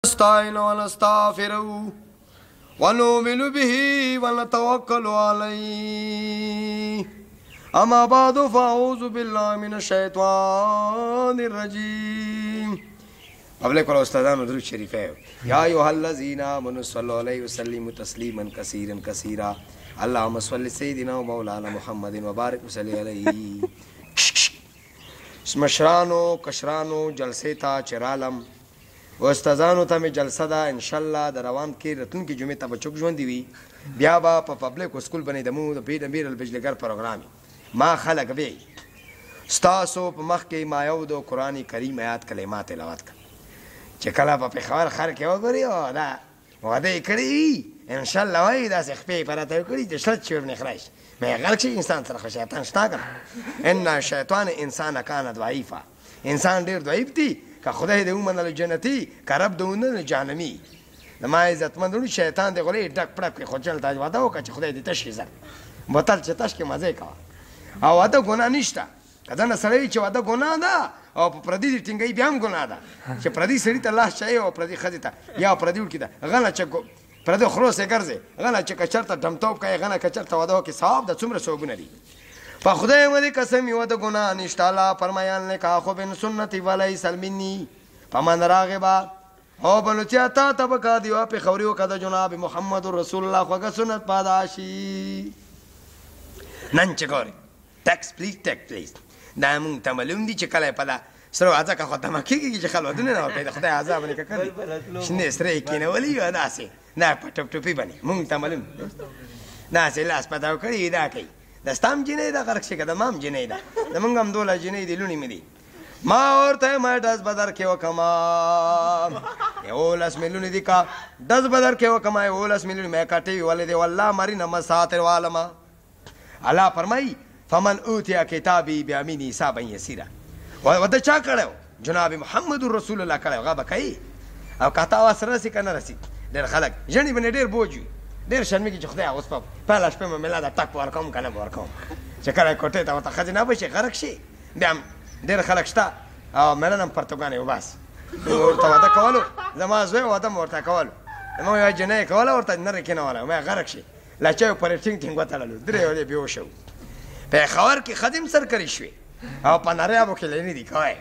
نستعين ونستغفره ونؤمن به ونتوكل عليه أما بعد فأعوذ بالله من الشيطان الرجيم. قبل كل أستاذان درود شريفه يا أيها الذين آمنوا صلوا عليه وسلموا تسليما كثيرا كثيرا اللهم صل سيدنا ومولانا محمد وبارك وسلم عليه. مشرانو کشرانو جلسه تا چرالم و استادانو ته می جلسه ده ان شاء الله د روان کې راتلونکي جمعې ته به چوک ژوندې وي. بیا به په پبلک سکول باندې د مو د پیر امیر البجلګر پروګرام ما خلق وی ستاسو په مخ کې ما یو د قرآن کریم آیات کلمات تلاوت کړ چې کله په پېښور ښار کې وګوري او دا واده یې کړی ان شاء الله وایي داسې خپې پراته کړي چې شرط شور نه خلاص مې غلط شي انسان سره شیطان شته کنه ان شیطان انسان کان ضعیفا انسان ډیر ضعیف دی که خدای دې ومنل جنتی که رب دې ومنل جهنمي زما عزتمندونو شیطان دې غولې ډک پړک کې خوچل تا واده وکړه چې خدای دې تش زر بوتل چې تش کې مزه کوه او واده ګناه نشته که دنه سړی چې واده ګناه ده او په پردي دې ټینګۍ بیا هم ګناه ده چې پردي سړي ته لاس چایي او پردي ښځې ته یا پردي وړکي ته غله چې پردي خروس یې ګرځې غله چې که چېرته ډمتوب کوې غله که چېرته واده وکړې ثواب ده څومره ثوابونه دي په خدای مدې قسم یې واده ګناه نشته الله فرمایل نکاح بن سنتي ولیس مني فمن راغب او بلوچیا تا ته به کا دیوا پېښوري وکړه د جناب محمد رسول الله خوږه سنت پاداشي نن چې ګورې ټکس پلیز دا مونږ ته معلوم دي چې کله یې په دا سره واځه که خو تمه کېږي چې خل ودونه نه ورکوي د خدای عذاب نه که کوي شنې سره یې کېنولي وي داسې نه په ټپ ټوپي باندې مونږ ته معلوم داسې لاس پتاو کړي دا کوي د ستا هم جینۍ ده غرق شي که د ما هم جینۍ ده زمونږ هم دوله جینۍ دي لوڼې مې دي ما ورته ما ډز بدر کې وکما 11 میلیون دي کا ډز بدر کې وکما 11 میلیون مې کټي ولې دی والله مرینه مساتر والما الله فرمایي فمن اوتیا کتابی بیامینی حسابا یسیرا وده چا کړو جناب محمد رسول الله کړو هغه به کوي او کاته وسره رسي که نه رسي ډېر خلک ژڼې باندې ډېر بوج وي ډېر شرمېږي چې خدای اوس په پهله شپې مې ملا ده ټک په ورکوم که نه به ورکوم چې کله کوټې ته ورته ښځې نه به شي غرق شي بیا هم ډېر خلک شته او ملنه هم پرتوګانې وباس ورته واده کولو زما زوی واده مې ورته کولو زما یوه جنۍ کوله ورته نرې کېنوله مې غرق شي لچیو پرې ټینګ ټینګ وتړلو درې ورځې بېهوشه وو پېښور کې خدم سرکري شوې او په نریابو کې لینې دي کوی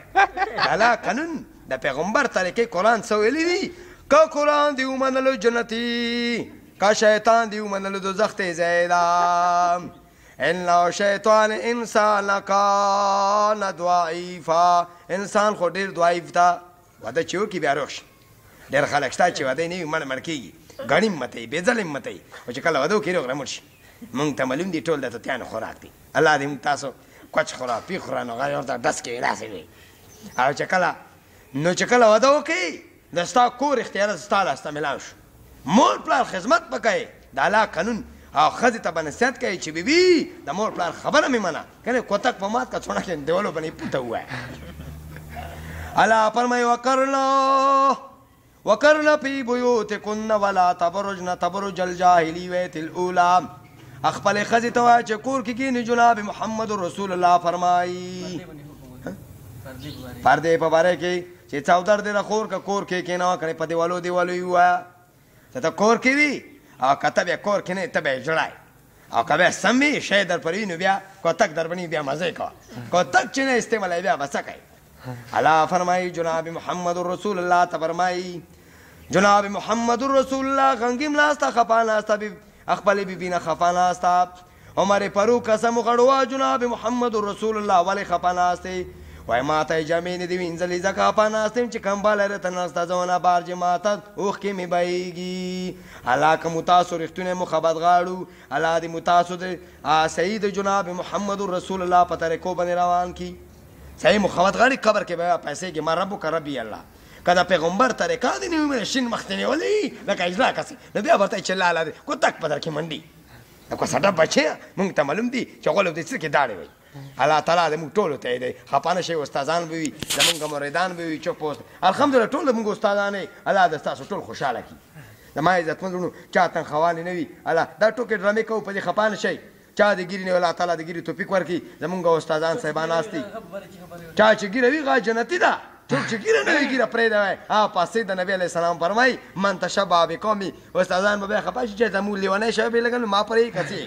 الله قانون د پیغمبر طریقې قرآن څه ویلي دي که قرآن دې ومنلو جنتي که شیطان دې ومنلو دوزخ ته ځای ده ان شیطان انسان کان ضعیفا انسان خو ډېر ضعیف ده واده چې وکړي بیا روغ شي ډېر خلک شته چې واده یې نه وي مړ کېږي ګڼي هم متوي بې ځلې هم متوي او چې کله واده وکړي روغ رمړ شي مونږ ته معلوم دي ټول د توتیانو خوراک دی الله دې مونږ تاسو کوچ خورا پي خورا نو غاړې ورته ډس کوي داسې وي او چې کله واده وکړي د ستا کور اختیارات ستا لاسته میلاو شو مور پلار خدمت به کوې د الله قانون او ښځې ته به نصیحت کوي چې بیبي د مور پلار خبره مې منه کنې کوتک په مات که څوڼه کې دیوالو باندې پوته ووایه الله فرمایي وقرن فی بیوتکن ولا تبرجن تبرج الجاهلیة الاولی خپلې ښځې ته وایه چې کور کې کښېني جناب محمد رسول الله فرمایي پردې په باره کې چې چودر دې رخور که کور کې کښېنوه کنې په دیوالو یې ووایه چې ته کور کې وي او که ته بیا کور کې نه ته به یې جړای او که بیا سم وي شی در پر وي نو بیا کوتک در باندې بیا مزه کوه کوتک چې نه استعمالوي بیا به څه کوي الله فرمایي جناب محمد رسول الله ته فرمایي جناب محمد رسول الله غنګیم ناسته خفا ناسته خپلې بیبي نه خفا ناسته عمر فاروق قسم وخوړ جناب محمد رسول الله ولې خفا ناستې وای ما ته یې جامې نه دي وینځلې ځکه خفا ناست یم چې کمباله راته ناسته زونه بار چې ما ته اوښکې مې بهیږي الله که مو تاسو رښتونی مخبت غاړو الله دې مو تاسو د سید جناب محمد رسول الله په طریقو باندې روان کي صحیح مخبت غاړي قبر کې به پیسې کې ما ربک ربي الله که د پیغمبر طریقه دې نه وي شین مخ ته نیولي لکه اجلا کسې نو بیا به ورته چې لاله دی کوتک په در کې منډي لکه سټه بچی مونږ ته معلوم دي چې غول دې څه کې داړې وي الله تعالی دې موږ ټولو ته دی خفه نه شئ استادان به وي زمونږ مریدان به وي چوپ اوس الحمدلله ټول زمونږ استادان یې الله د ستاسو ټول خوشحاله کړي زما عزتمندونو چا تنخوالې نه وي الله دا ټوکې ډرامې کوو په دې خفه نه شئ چا د ګیرې نه الله تعالی د ګیرې توفیق ورکړي زمونږ استادان صاحبان ناست دي چا چې ګیره وي هغه جنتي ده څوک چې ګیره نه وي ګیره پرېږده وای پاسې د نبي علیه السلام فرمایي من تشبه بقومي استادان به بیا خفه شي چې زموږ لیونی شوی بې لګل ما پرې کسې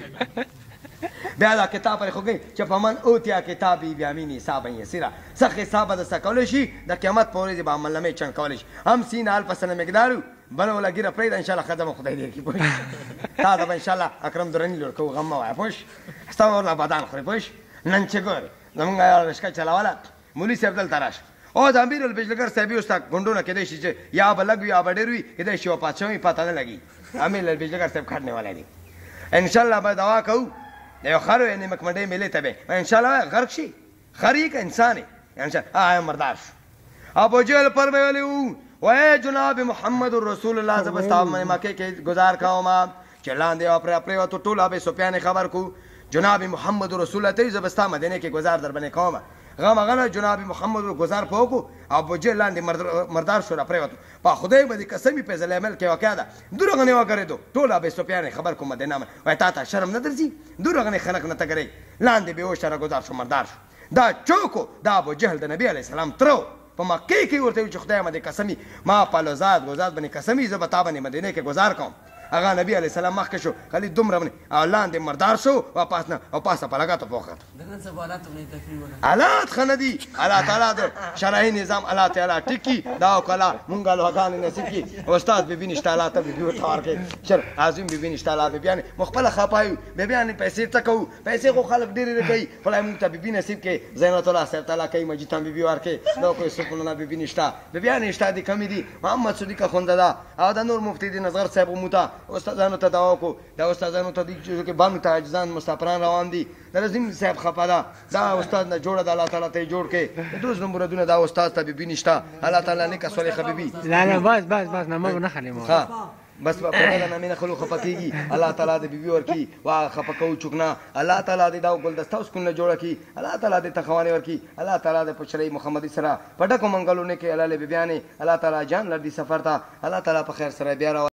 بیا دا کتاب پرې خوږی چې په من اوتیا کتابي بیامیني حسابا یسیره سخت حساب به دسته کولی شي د قیامت په ورځې به عملنامې چڼ کولی شي هم سین الف سنه مقدارو بله وله ګیره پرېږده انشاءالله ښځه به خدای دې کړي پوه تا ته به انشاءالله اکرم درني لوړ کوو غم مه وایه پوه ستا به ورله بدان خورې پوه نن چې ګورې زمونږ رشکه چلوله مولي صاحب دلته راشه او د امیر البجلګر صاحبي اوس تا ګونډونه کېدای شي چې یا به لږ وي یا به ډېر وي کېدای شي وفات شوی پته نه لګي امیر البجلګر صاحب کټ نیولی دی انشاءالله به دعا کوو د یو خر یعنې مکمنډۍ میلې ته به انشاءالله غرق شي خر یې که انسان یې انشاءالله مردار شو ابوجهل فرمایلی وو وای جناب محمد رسول الله زه به ستا مکې کې گزار کوم چې لاندې پرېوتو ټول ابو سفیان خبر کو جناب محمد رسول الله ته زه به ستا مدینې کې گزار در باندې کوم غمغه جناب محمد رو گزار په وکړو ابوجهل لاندې مردار شو را پرېوتو په خدای به دې قسم په ځل عمل کې واقع ده دروغ نه وکړېدو ټول ابو سفیان خبر کو مدینه ما وای تا ته شرم نه درځي دروغ نه خلق نه تګرې لاندې بهوش را گزار شو مردار شو دا چوکو دا ابوجهل د نبی علیه السلام ترو په مکې کې ورته وي چې خدای مې قسمي ما په لوزاد باندې قسمي زه به تا باندې مدینې کې گزار کوم هغه نبی علیه السلام مخکې شو خالي دومره باندې او لاندې مردار شو واپس نه او پاسه په لګاته پوخت حالات ښه نه دي الله تعالی د شرعي نظام الله تعالی ټیکي دا وکړه مونږ دعاګانې نصیب کړي استاد بیبي نشته الله ته بیبي ورته ورکړي شر عظیم بیبي نشته الله بیبیانې موږ خپله خفه یو بیبیانې پیسې څه کوو پیسې خو خلک ډېرې کوي خدای مونږ ته بیبي نصیب کړي زینت الله صاحب تعالی کوي مجید ته بیبي ورکړي دا کوئی سکونونه بیبي نشته بیبیانې شته دي کمې دي محمد صدیقه خونده ده او د نور مفتي دین اصغر صاحب موته استادانو ته دعا وکړو دا استادانو ته دي چې بانو ته عاجزان مسافران روان دي د رزیم صاحب خفه ده دا استاد نه جوړه د الله تعالی ته یې جوړ کړې د دوست نمبرونه دا استاد ته بیبي نشته الله تعالی نیکه صالحه بیبي لا بس نمبر نه خلیم ها بس په دا نه مینه خلو خفه کېږي الله تعالی د بیبي ورکي وا خفه کوو چوک نه الله تعالی دې دا ګلدسته اوس کونه جوړه کړي الله تعالی دې تخوانې ورکي الله تعالی دې په شرعي محمدي سره په ډکو منګلو نه کې الله له بیبیانې الله تعالی جان لردي سفر ته الله تعالی په خیر سره بیا